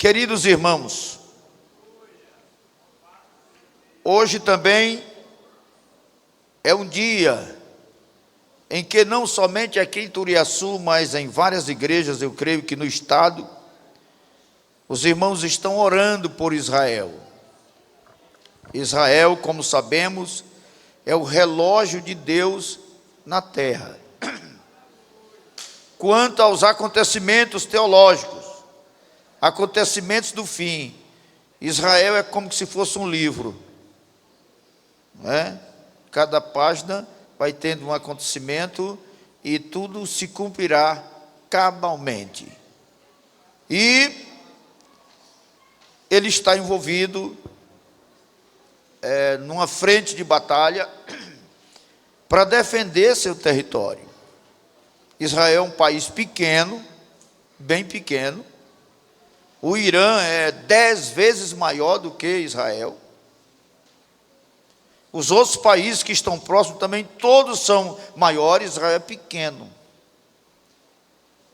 Queridos irmãos, hoje também é um dia em que não somente aqui em Turiaçu, mas em várias igrejas, eu creio que no estado, os irmãos estão orando por Israel. Israel, como sabemos, é o relógio de Deus na terra. Quanto aos acontecimentos teológicos, acontecimentos do fim, Israel é como se fosse um livro, não é? Cada página vai tendo um acontecimento e tudo se cumprirá cabalmente. E ele está envolvido numa frente de batalha para defender seu território. Israel é um país pequeno, bem pequeno. O Irã é 10 vezes maior do que Israel. Os outros países que estão próximos também, todos são maiores, Israel é pequeno.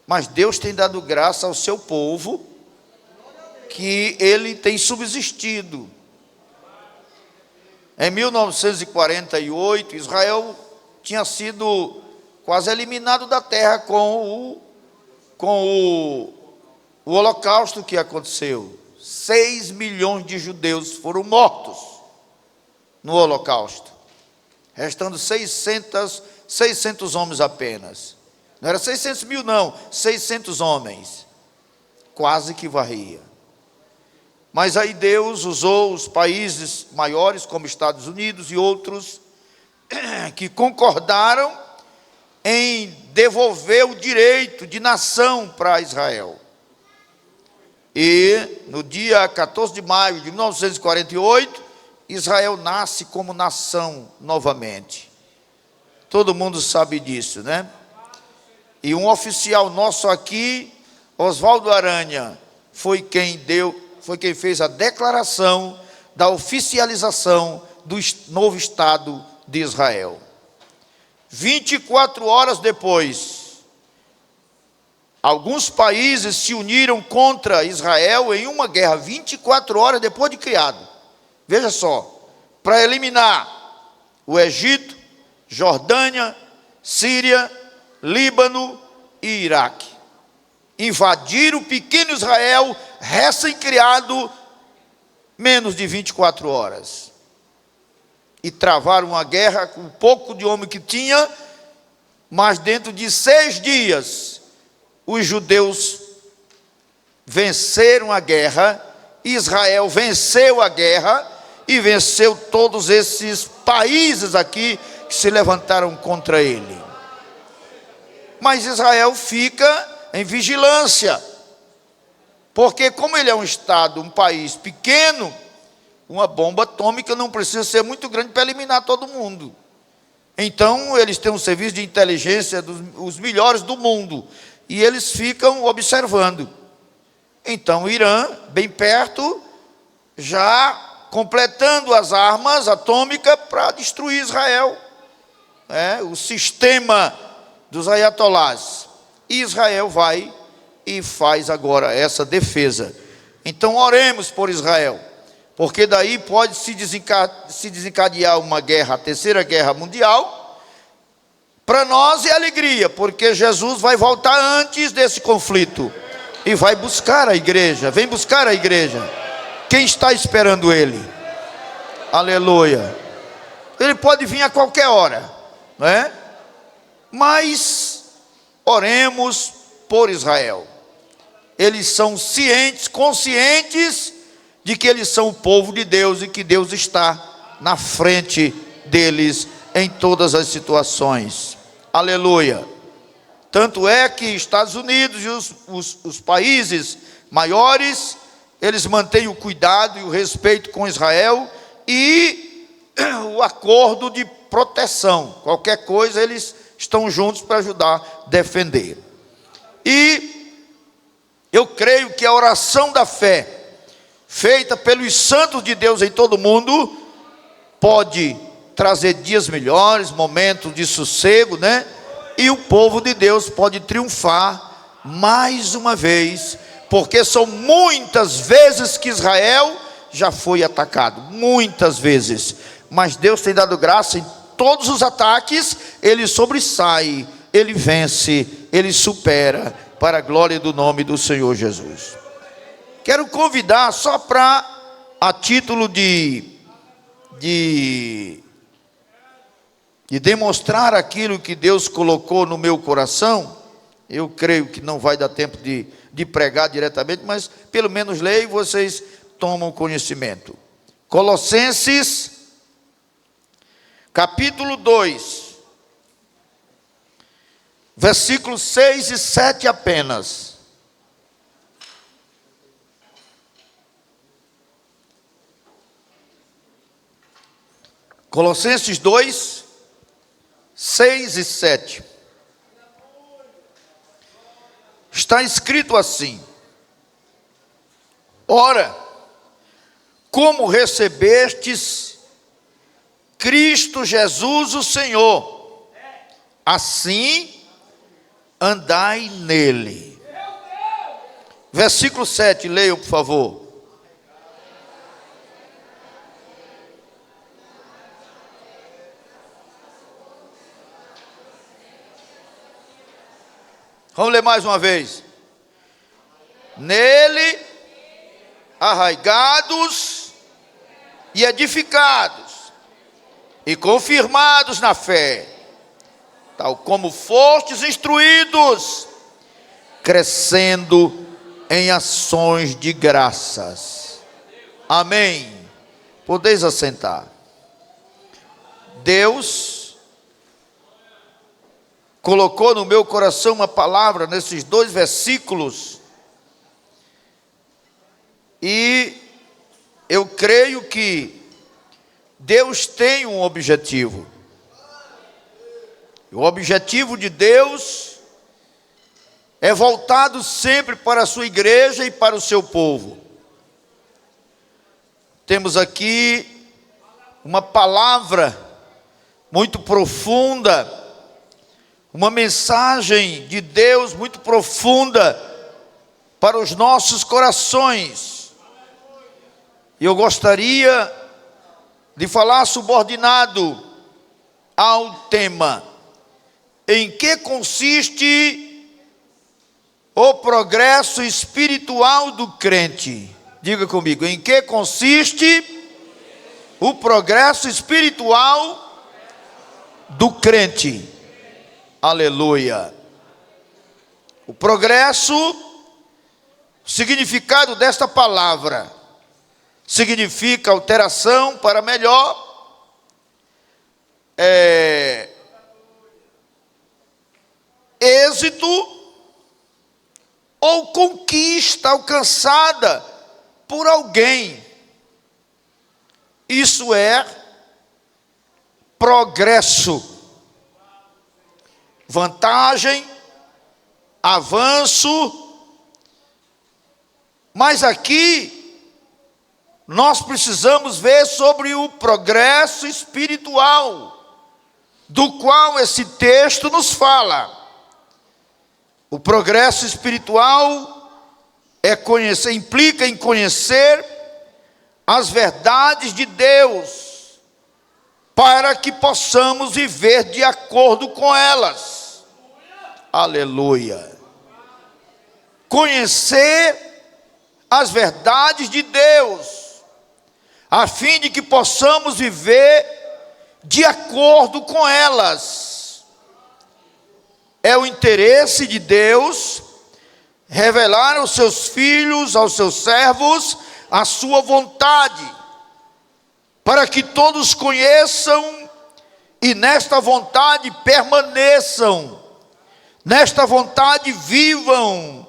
Mas Deus tem dado graça ao seu povo, que ele tem subsistido. Em 1948, Israel tinha sido quase eliminado da terra com o holocausto que aconteceu. 6 milhões de judeus foram mortos no holocausto, restando 600 homens apenas. Não era 600 mil não, 600 homens, quase que varria. Mas aí Deus usou os países maiores, como Estados Unidos e outros, que concordaram em devolver o direito de nação para Israel. E no dia 14 de maio de 1948, Israel nasce como nação novamente. Todo mundo sabe disso, né? E um oficial nosso aqui, Oswaldo Aranha, foi quem fez a declaração da oficialização do novo Estado de Israel. 24 horas depois, alguns países se uniram contra Israel em uma guerra, 24 horas depois de criado. Veja só, para eliminar o Egito, Jordânia, Síria, Líbano e Iraque. Invadiram o pequeno Israel, recém-criado, menos de 24 horas. E travaram uma guerra com o pouco de homem que tinha, mas dentro de 6 dias, os judeus venceram a guerra, Israel venceu a guerra e venceu todos esses países aqui que se levantaram contra ele. Mas Israel fica em vigilância, porque como ele é um estado, um país pequeno, uma bomba atômica não precisa ser muito grande para eliminar todo mundo. Então eles têm um serviço de inteligência dos melhores do mundo, e eles ficam observando. Então o Irã, bem perto, já completando as armas atômicas para destruir Israel, o sistema dos ayatolás. E Israel vai e faz agora essa defesa. Então oremos por Israel, porque daí pode se desencadear uma guerra, a terceira guerra mundial. Para nós é alegria, porque Jesus vai voltar antes desse conflito e vai buscar a igreja. Vem buscar a igreja. Quem está esperando ele? Aleluia. Ele pode vir a qualquer hora, não é? Mas oremos por Israel. Eles são cientes, conscientes de que eles são o povo de Deus e que Deus está na frente deles em todas as situações. Aleluia. Tanto é que Estados Unidos e os países maiores, eles mantêm o cuidado e o respeito com Israel e o acordo de proteção. Qualquer coisa, eles estão juntos para ajudar a defender. E eu creio que a oração da fé, feita pelos santos de Deus em todo o mundo, pode trazer dias melhores, momentos de sossego, né? E o povo de Deus pode triunfar mais uma vez porque são muitas vezes que Israel já foi atacado, muitas vezes, mas Deus tem dado graça em todos os ataques. Ele sobressai, ele vence, ele supera, para a glória do nome do Senhor Jesus. Quero convidar, só para, a título de demonstrar aquilo que Deus colocou no meu coração. Eu creio que não vai dar tempo de pregar diretamente, mas pelo menos leio e vocês tomam conhecimento. Colossenses, capítulo 2, versículos 6 e 7 apenas. Colossenses 2, 6 e 7. Está escrito assim: ora, como recebestes Cristo Jesus o Senhor, assim andai nele. Versículo 7, leiam por favor. Vamos ler mais uma vez. Nele, arraigados e edificados, e confirmados na fé, tal como fostes instruídos, crescendo em ações de graças. Amém. Podeis assentar. Deus colocou no meu coração uma palavra nesses 2 versículos, e eu creio que Deus tem um objetivo. O objetivo de Deus é voltado sempre para a sua igreja e para o seu povo. Temos aqui uma palavra muito profunda, uma mensagem de Deus muito profunda para os nossos corações. E eu gostaria de falar subordinado ao tema: em que consiste o progresso espiritual do crente? Diga comigo, em que consiste o progresso espiritual do crente? Aleluia. O progresso, o significado desta palavra, significa alteração para melhor, êxito ou conquista alcançada por alguém. Isso é progresso. Vantagem, avanço. Mas aqui nós precisamos ver sobre o progresso espiritual, do qual esse texto nos fala. O progresso espiritual implica em conhecer as verdades de Deus, para que possamos viver de acordo com elas. Aleluia. Conhecer as verdades de Deus, a fim de que possamos viver de acordo com elas. É o interesse de Deus revelar aos seus filhos, aos seus servos, a sua vontade, para que todos conheçam e nesta vontade permaneçam, nesta vontade vivam,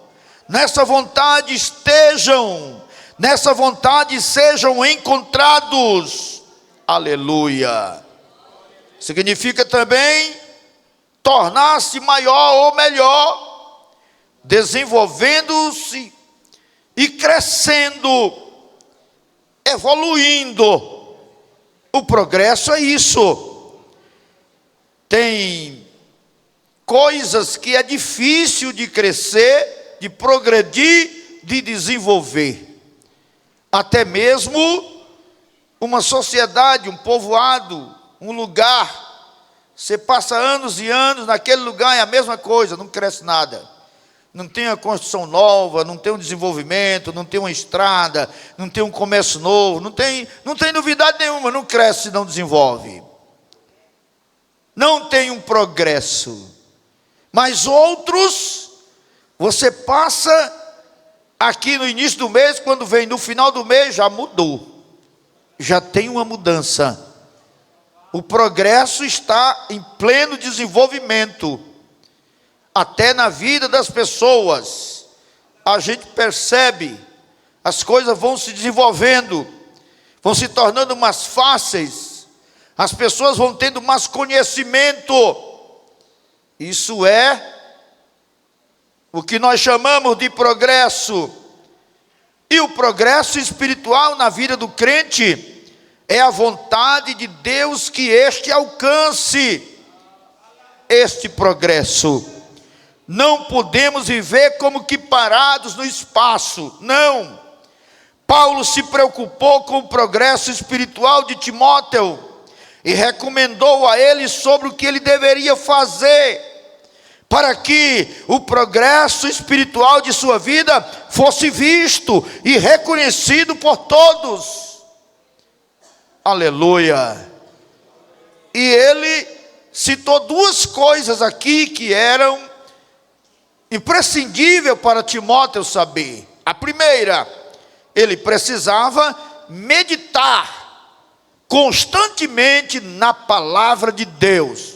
nessa vontade estejam, nessa vontade sejam encontrados. Aleluia. Significa também tornar-se maior ou melhor, desenvolvendo-se e crescendo, evoluindo. O progresso é isso. Tem coisas que é difícil de crescer, de progredir de desenvolver. Até mesmo uma sociedade, um povoado, um lugar. Você passa anos e anos naquele lugar, é a mesma coisa, não cresce nada. Não tem uma construção nova, não tem um desenvolvimento, não tem uma estrada, não tem um comércio novo, não tem novidade nenhuma, não cresce, não desenvolve. Não tem um progresso. Mas outros, você passa aqui no início do mês, quando vem no final do mês, já mudou. Já tem uma mudança. O progresso está em pleno desenvolvimento. Até na vida das pessoas, a gente percebe, as coisas vão se desenvolvendo, vão se tornando mais fáceis, as pessoas vão tendo mais conhecimento. Isso é o que nós chamamos de progresso. E o progresso espiritual na vida do crente é a vontade de Deus que este alcance este progresso. Não podemos viver como que parados no espaço, não. Paulo se preocupou com o progresso espiritual de Timóteo e recomendou a ele sobre o que ele deveria fazer para que o progresso espiritual de sua vida fosse visto e reconhecido por todos. Aleluia. E ele citou duas coisas aqui que eram imprescindíveis para Timóteo saber. A primeira, ele precisava meditar constantemente na palavra de Deus.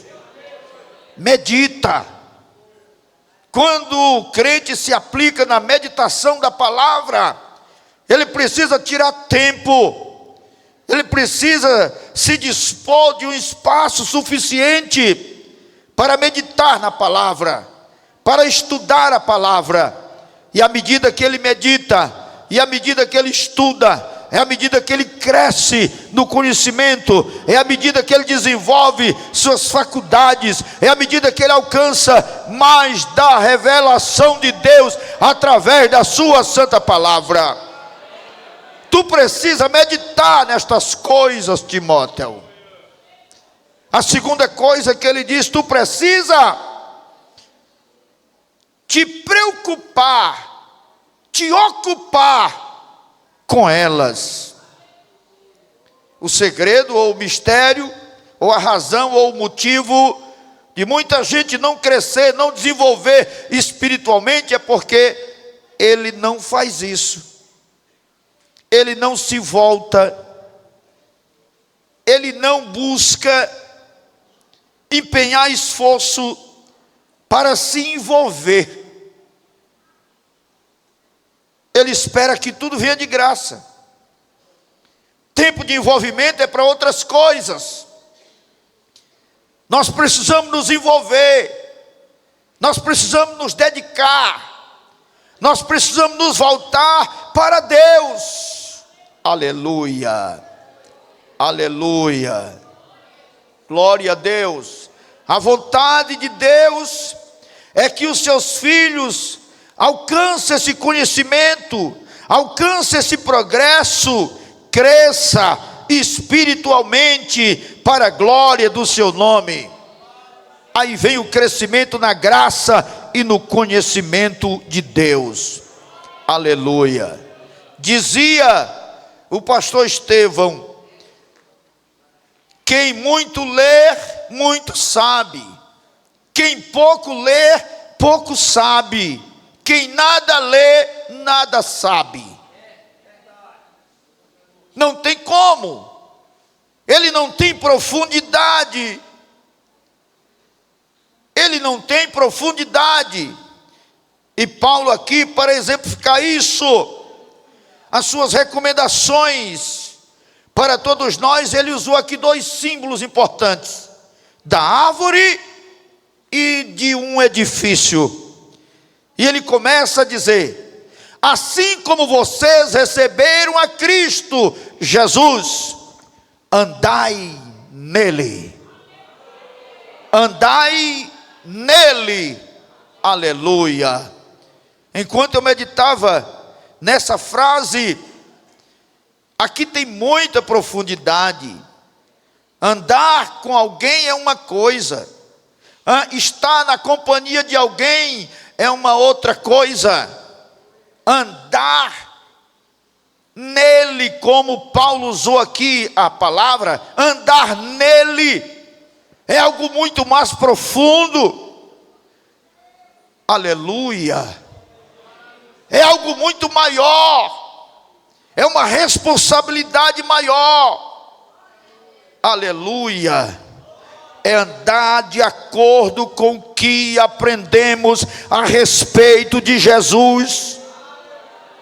Medita. Quando o crente se aplica na meditação da palavra, ele precisa tirar tempo. Ele precisa se dispor de um espaço suficiente para meditar na palavra, para estudar a palavra. E à medida que ele medita, e à medida que ele estuda, é à medida que ele cresce no conhecimento, é à medida que ele desenvolve suas faculdades, é à medida que ele alcança mais da revelação de Deus através da sua santa palavra. Tu precisa meditar nestas coisas, Timóteo. A segunda coisa que ele diz, tu precisa te preocupar, te ocupar com elas. O segredo ou o mistério, ou a razão ou o motivo de muita gente não crescer, não desenvolver espiritualmente é porque ele não faz isso. Ele não se volta, ele não busca empenhar esforço para se envolver. Ele espera que tudo venha de graça. Tempo de envolvimento é para outras coisas. Nós precisamos nos envolver, nós precisamos nos dedicar, nós precisamos nos voltar para Deus. Aleluia, aleluia, glória a Deus. A vontade de Deus é que os seus filhos alcancem esse conhecimento, alcancem esse progresso, cresça espiritualmente para a glória do seu nome. Aí vem o crescimento na graça e no conhecimento de Deus. Aleluia. Dizia o pastor Estevão: quem muito lê, muito sabe. Quem pouco lê, pouco sabe. Quem nada lê, nada sabe. Não tem como. Ele não tem profundidade. Ele não tem profundidade. E Paulo aqui, para exemplificar isso, as suas recomendações para todos nós, ele usou aqui dois símbolos importantes: da árvore e de um edifício. E ele começa a dizer: assim como vocês receberam a Cristo Jesus, andai nele. Andai nele. Aleluia. Enquanto eu meditava nessa frase, aqui tem muita profundidade. Andar com alguém é uma coisa, estar na companhia de alguém é uma outra coisa. Andar nele, como Paulo usou aqui a palavra, andar nele é algo muito mais profundo. Aleluia. É algo muito maior, é uma responsabilidade maior. Aleluia. É andar de acordo com o que aprendemos a respeito de Jesus.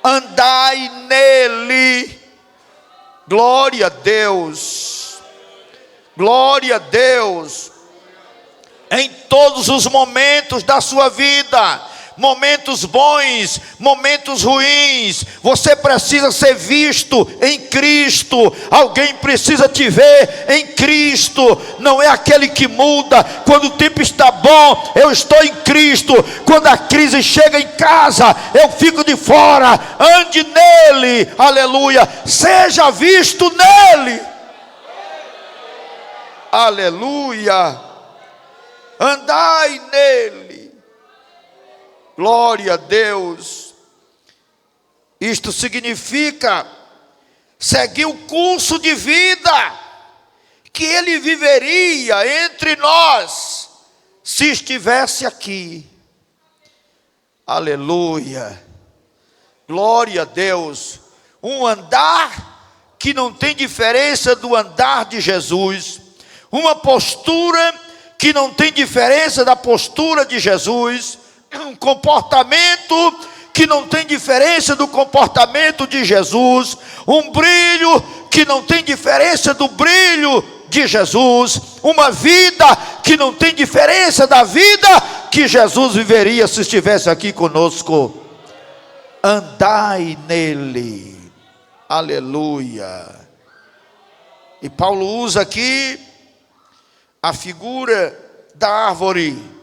Andai nele. Glória a Deus. Glória a Deus. Em todos os momentos da sua vida, momentos bons, momentos ruins, você precisa ser visto em Cristo. Alguém precisa te ver em Cristo. Não é aquele que muda. Quando o tempo está bom, eu estou em Cristo. Quando a crise chega em casa, eu fico de fora. Ande nele, aleluia. Seja visto nele, aleluia. Andai nele. Glória a Deus. Isto significa seguir o curso de vida que ele viveria entre nós se estivesse aqui. Aleluia. Glória a Deus. Um andar que não tem diferença do andar de Jesus. Uma postura que não tem diferença da postura de Jesus. Um comportamento que não tem diferença do comportamento de Jesus. Um brilho que não tem diferença do brilho de Jesus. Uma vida que não tem diferença da vida que Jesus viveria se estivesse aqui conosco. Andai nele. Aleluia. E Paulo usa aqui a figura da árvore.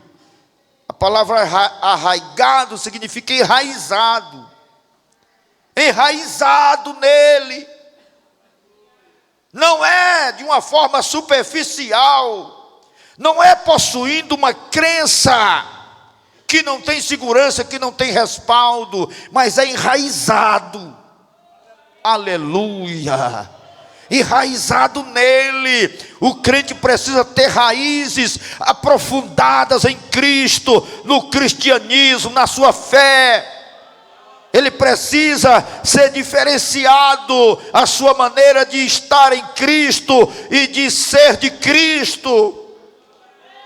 A palavra arraigado significa enraizado. Enraizado nele. Não é de uma forma superficial. Não é possuindo uma crença que não tem segurança, que não tem respaldo, mas é enraizado. Aleluia. Enraizado nele. O crente precisa ter raízes aprofundadas em Cristo, no cristianismo, na sua fé. Ele precisa ser diferenciado, a sua maneira de estar em Cristo e de ser de Cristo.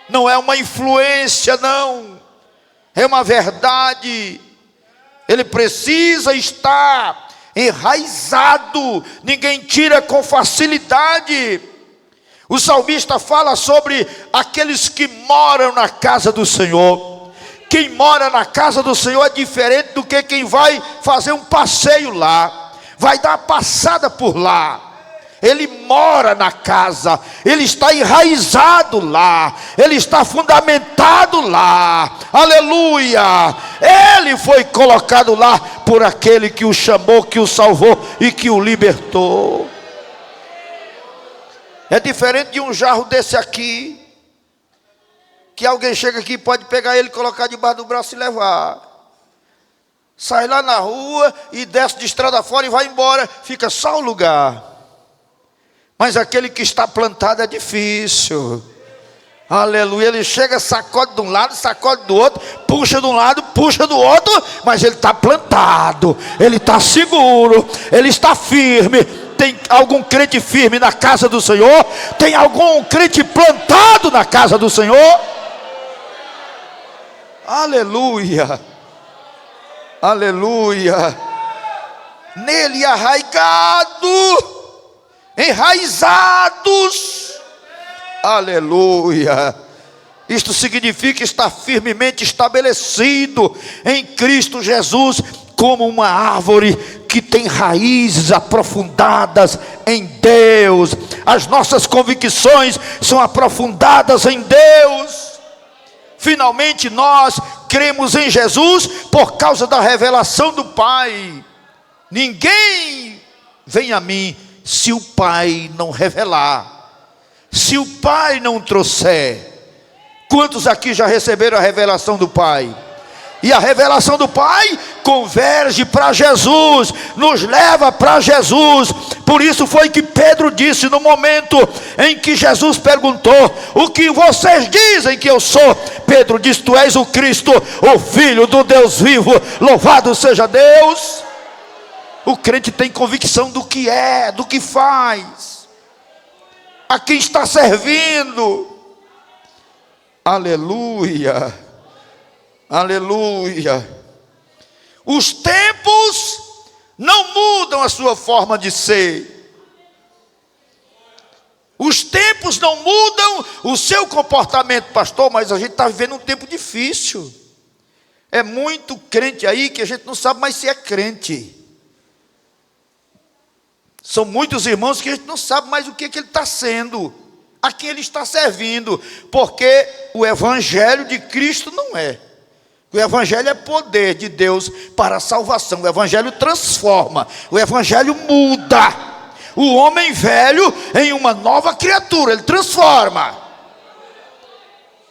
Não é uma influência, não. É uma verdade. Ele precisa estar enraizado. Ninguém tira com facilidade. O salmista fala sobre aqueles que moram na casa do Senhor. Quem mora na casa do Senhor é diferente do que quem vai fazer um passeio lá, vai dar uma passada por lá. Ele mora na casa, ele está enraizado lá, ele está fundamentado lá. Aleluia. Ele foi colocado lá por aquele que o chamou, que o salvou e que o libertou. É diferente de um jarro desse aqui, que alguém chega aqui e pode pegar ele, colocar debaixo do braço e levar. Sai lá na rua e desce de estrada fora e vai embora, fica só o lugar. Mas aquele que está plantado é difícil. Aleluia. Ele chega, sacode de um lado, sacode do outro, puxa de um lado, puxa do outro, mas ele está plantado, ele está seguro, ele está firme. Tem algum crente firme na casa do Senhor? Tem algum crente plantado na casa do Senhor? Aleluia. Aleluia. Nele arraigado, enraizados. Aleluia. Isto significa estar firmemente estabelecido em Cristo Jesus, como uma árvore que tem raízes aprofundadas em Deus. As nossas convicções são aprofundadas em Deus. Finalmente nós cremos em Jesus por causa da revelação do Pai. Ninguém vem a mim se o Pai não revelar, se o Pai não trouxer. Quantos aqui já receberam a revelação do Pai? E a revelação do Pai converge para Jesus, nos leva para Jesus. Por isso foi que Pedro disse no momento em que Jesus perguntou: o que vocês dizem que eu sou? Pedro disse: tu és o Cristo, o Filho do Deus vivo, louvado seja Deus. O crente tem convicção do que é, do que faz, a quem está servindo. Aleluia, aleluia. Os tempos não mudam a sua forma de ser. Os tempos não mudam o seu comportamento, pastor, mas a gente está vivendo um tempo difícil. É muito crente aí que a gente não sabe mais se é crente. São muitos irmãos que a gente não sabe mais o que ele está sendo, a quem ele está servindo, porque o Evangelho de Cristo não é. O Evangelho é poder de Deus para a salvação. O Evangelho transforma, o Evangelho muda o homem velho em uma nova criatura, ele transforma.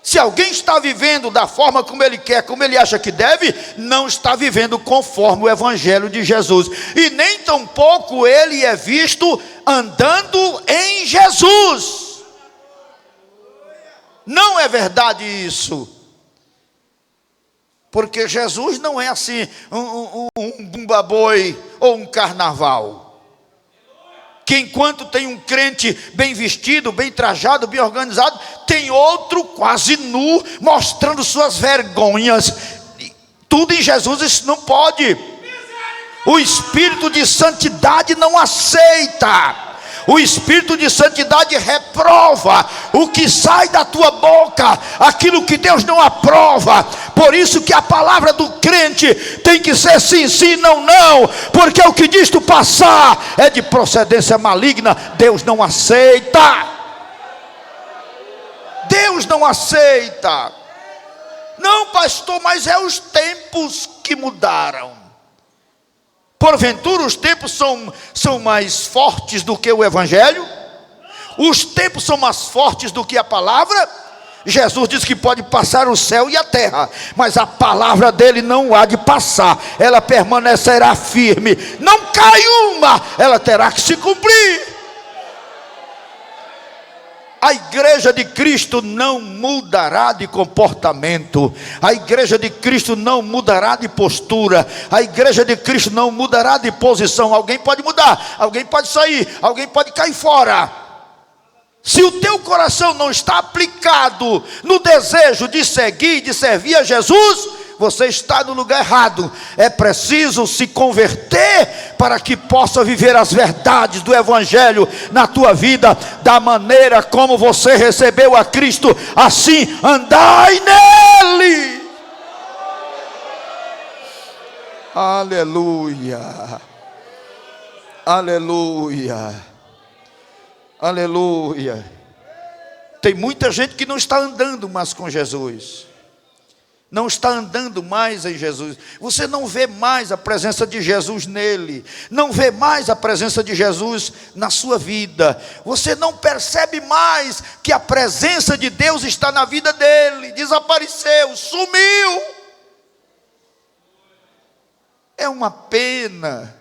Se alguém está vivendo da forma como ele quer, como ele acha que deve, não está vivendo conforme o Evangelho de Jesus. E nem tampouco ele é visto andando em Jesus. Não é verdade isso. Porque Jesus não é assim um bumba-boi ou um carnaval. Que enquanto tem um crente bem vestido, bem trajado, bem organizado, tem outro quase nu, mostrando suas vergonhas. Tudo em Jesus isso não pode. O Espírito de santidade não aceita. O Espírito de santidade reprova o que sai da tua boca, aquilo que Deus não aprova. Por isso que a palavra do crente tem que ser sim, sim, não, não. Porque o que disto passar é de procedência maligna. Deus não aceita. Deus não aceita. Não, pastor, mas é os tempos que mudaram. Porventura os tempos são mais fortes do que o Evangelho? Os tempos são mais fortes do que a palavra? Jesus diz que pode passar o céu e a terra, mas a palavra dele não há de passar. Ela permanecerá firme. Não cai uma, ela terá que se cumprir. A igreja de Cristo não mudará de comportamento. A igreja de Cristo não mudará de postura. A igreja de Cristo não mudará de posição. Alguém pode mudar, alguém pode sair, alguém pode cair fora. Se o teu coração não está aplicado no desejo de seguir, de servir a Jesus, você está no lugar errado. É preciso se converter para que possa viver as verdades do Evangelho na tua vida, da maneira como você recebeu a Cristo, assim andai nele. Aleluia, aleluia, aleluia. Tem muita gente que não está andando mais com Jesus, não está andando mais em Jesus. Você não vê mais a presença de Jesus nele, não vê mais a presença de Jesus na sua vida. Você não percebe mais que a presença de Deus está na vida dele. Desapareceu, sumiu. É uma pena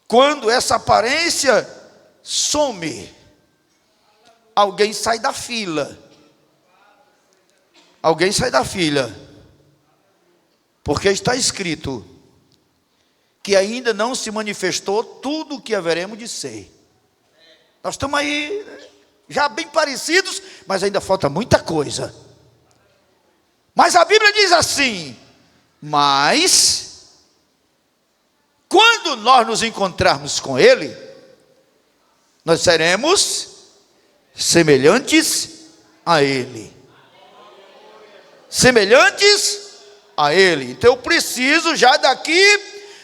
quando essa aparência some. Alguém sai da fila. Alguém sai da fila, porque está escrito que ainda não se manifestou tudo o que haveremos de ser. Nós estamos aí, já bem parecidos, mas ainda falta muita coisa. Mas a Bíblia diz assim: mas quando nós nos encontrarmos com Ele, nós seremos semelhantes a Ele. Semelhantes a Ele. Então eu preciso já daqui,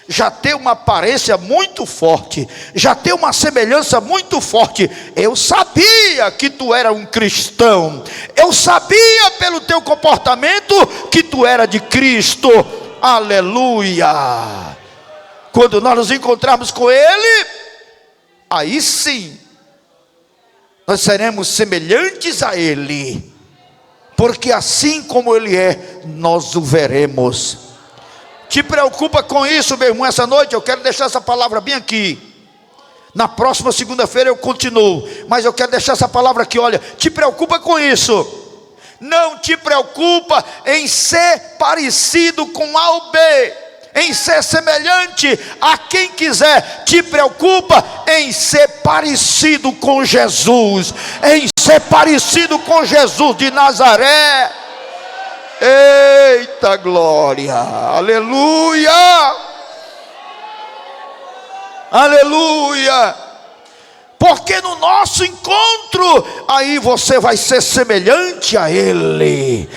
já ter uma aparência muito forte, já ter uma semelhança muito forte. Eu sabia que tu era um cristão, eu sabia pelo teu comportamento que tu era de Cristo. Aleluia. quando nós nos encontrarmos com Ele, aí sim, nós seremos semelhantes a Ele, porque assim como Ele é, nós o veremos. Te preocupa com isso, meu irmão? Essa noite eu quero deixar essa palavra bem aqui. Na próxima segunda-feira eu continuo, mas eu quero deixar essa palavra aqui. Olha, te preocupa com isso. Não te preocupa em ser parecido com A ou B, em ser semelhante a quem quiser. Te preocupa em ser parecido com Jesus, em ser parecido com Jesus de Nazaré. Eita glória, aleluia, aleluia. Porque no nosso encontro, aí você vai ser semelhante a Ele.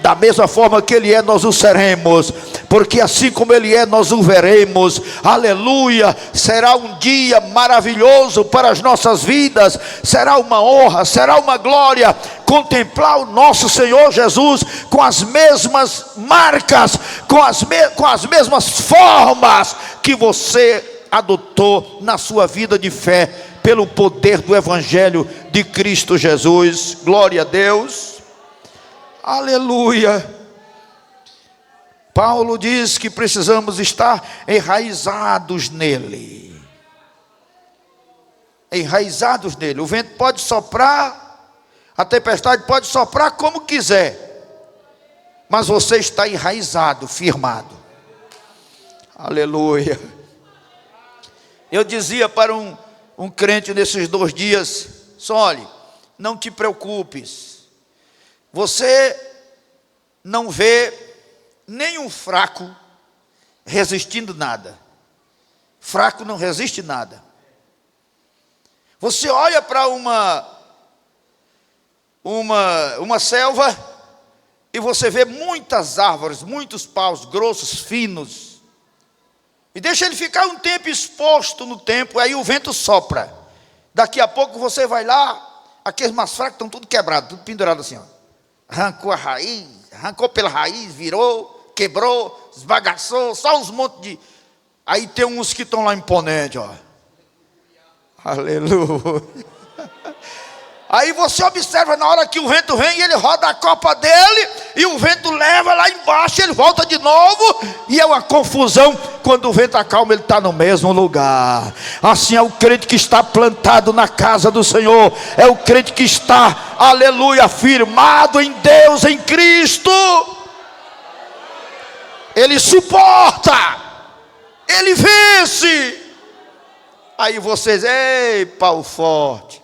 Da mesma forma que Ele é, nós o seremos. Porque assim como Ele é, nós o veremos. Aleluia. Será um dia maravilhoso para as nossas vidas. Será uma honra, será uma glória contemplar o nosso Senhor Jesus com as mesmas marcas, com as mesmas formas que você adotou na sua vida de fé, pelo poder do Evangelho de Cristo Jesus. Glória a Deus, aleluia. Paulo diz que precisamos estar enraizados nele. Enraizados nele. O vento pode soprar, a tempestade pode soprar como quiser, mas você está enraizado, firmado. Aleluia. Eu dizia para um crente nesses 2 dias: só olhe, não te preocupes, você não vê nenhum fraco resistindo nada. Fraco não resiste nada. Você olha para uma selva e você vê muitas árvores, muitos paus grossos, finos, e deixa ele ficar um tempo exposto no tempo, aí o vento sopra. Daqui a pouco você vai lá, aqueles mais fracos estão tudo quebrados, tudo pendurado assim, ó. Arrancou a raiz, arrancou pela raiz, virou, quebrou, esbagaçou, só uns montes de... Aí tem uns que estão lá imponentes, ó. Aleluia. Aí você observa na hora que o vento vem, ele roda a copa dele, e o vento leva lá embaixo, ele volta de novo, e é uma confusão. Quando o vento acalma, ele está no mesmo lugar. Assim é o crente que está plantado na casa do Senhor, é o crente que está, aleluia, firmado em Deus, em Cristo. Ele suporta, ele vence. Aí vocês, ei, pau forte,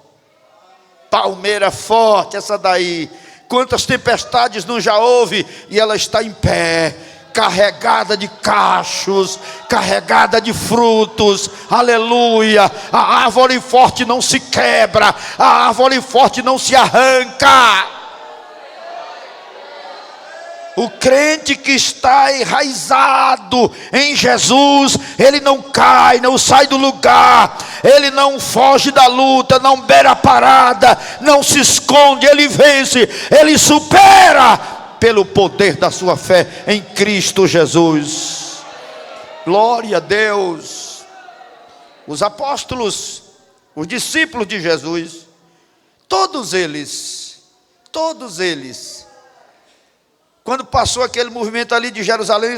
palmeira forte, essa daí, quantas tempestades não já houve, e ela está em pé, carregada de cachos, carregada de frutos, aleluia. A árvore forte não se quebra, a árvore forte não se arranca. O crente que está enraizado em Jesus, ele não cai, não sai do lugar, ele não foge da luta, não beira a parada, não se esconde, ele vence, ele supera pelo poder da sua fé em Cristo Jesus. Glória a Deus. Os apóstolos, os discípulos de Jesus, todos eles, quando passou aquele movimento ali de Jerusalém,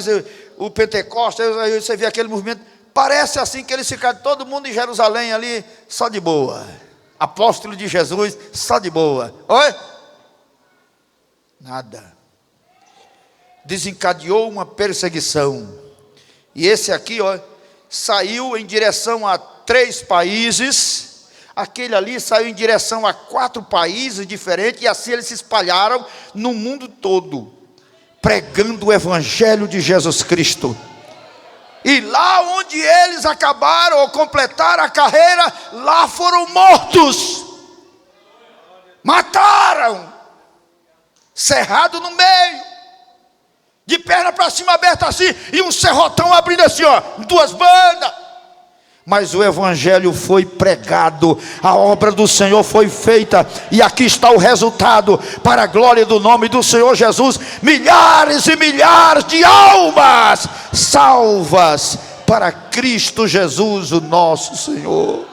o Pentecostes, aí você vê aquele movimento, parece assim que eles ficaram todo mundo em Jerusalém ali, só de boa. Apóstolo de Jesus, só de boa. Oi? Nada. Desencadeou uma perseguição. E esse aqui, ó, saiu em direção a 3 países. Aquele ali saiu em direção a 4 países diferentes. E assim eles se espalharam no mundo todo, pregando o Evangelho de Jesus Cristo. E lá onde eles acabaram ou completaram a carreira, lá foram mortos. Mataram. Cerrado no meio, de perna para cima aberta assim, e um serrotão abrindo assim, ó, 2 bandas. Mas o Evangelho foi pregado, a obra do Senhor foi feita, e aqui está o resultado, para a glória do nome do Senhor Jesus. Milhares e milhares de almas salvas para Cristo Jesus, o nosso Senhor.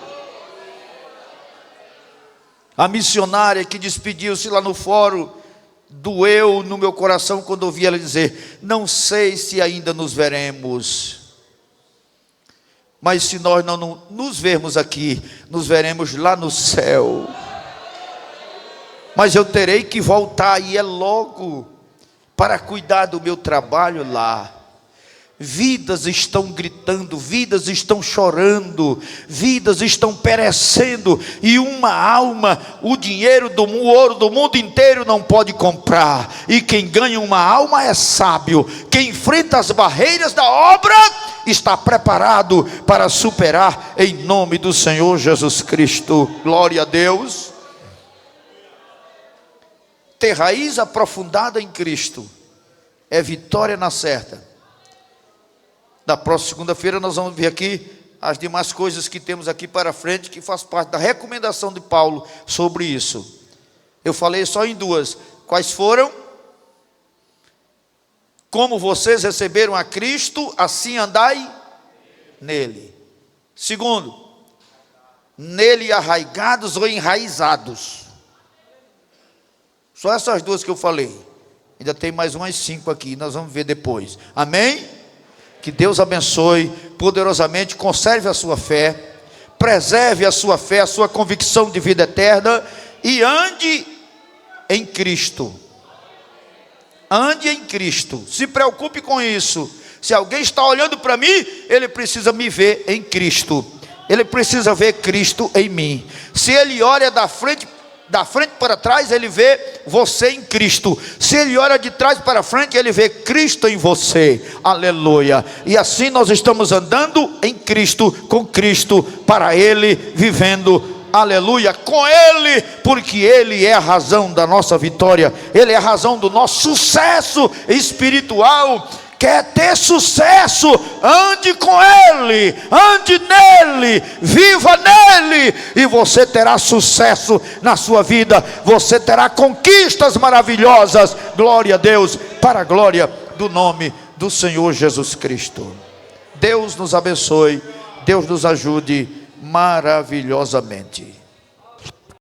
A missionária que despediu-se lá no fórum, doeu no meu coração quando ouvi ela dizer: não sei se ainda nos veremos, mas se nós não nos vermos aqui, nos veremos lá no céu. Mas eu terei que voltar, e é logo, para cuidar do meu trabalho lá. Vidas estão gritando, vidas estão chorando, vidas estão perecendo, e uma alma, o dinheiro o ouro do mundo inteiro não pode comprar. E quem ganha uma alma é sábio. Quem enfrenta as barreiras da obra está preparado para superar, em nome do Senhor Jesus Cristo. Glória a Deus. Ter raiz aprofundada em Cristo é vitória na certa. Na próxima segunda-feira nós vamos ver aqui as demais coisas que temos aqui para frente, que faz parte da recomendação de Paulo sobre isso. Eu falei só em duas. Quais foram? Como vocês receberam a Cristo, assim andai nele. Segundo, nele arraigados ou enraizados. Só essas duas que eu falei. Ainda tem mais umas 5 aqui, nós vamos ver depois. Amém? Que Deus abençoe poderosamente, conserve a sua fé, preserve a sua fé, a sua convicção de vida eterna, e ande em Cristo. Ande em Cristo. Se preocupe com isso. Se alguém está olhando para mim, ele precisa me ver em Cristo. Ele precisa ver Cristo em mim. Se ele olha da frente para trás, ele vê você em Cristo. Se ele olha de trás para frente, ele vê Cristo em você. Aleluia. E assim nós estamos andando em Cristo, com Cristo, para Ele, vivendo, aleluia, com Ele, porque Ele é a razão da nossa vitória. Ele é a razão do nosso sucesso espiritual. Quer ter sucesso? Ande com Ele, ande nele, viva nele, e você terá sucesso na sua vida. Você terá conquistas maravilhosas. Glória a Deus, para a glória do nome do Senhor Jesus Cristo. Deus nos abençoe, Deus nos ajude maravilhosamente.